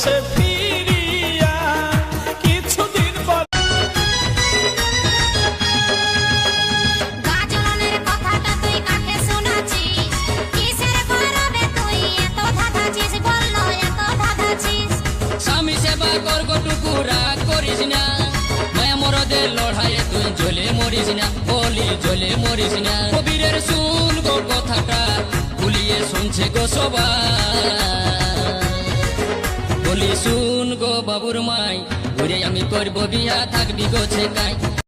সে ফিরিয়া কিছুদিন পর। গাজনের কথাটা তুই কাকে শোনাছিস? কিসের গরবে তুই এত ধাঁধাছিস? বললো এত ধাঁধাছিস। স্বামী সেবা করগটুকু রাগ করিস না, মায়া মরদের লড়াইয়ে তুই জ্বলে মরিস না, বলি জ্বলে মরিস না। কবিরের শুন গো কথাটা ভুলিয়ে শুনছে গো সবাই, বলি শুন গো বাবুর মাই, ঘুরে আমি করবো বিয়া থাকবি গো ছেকাই।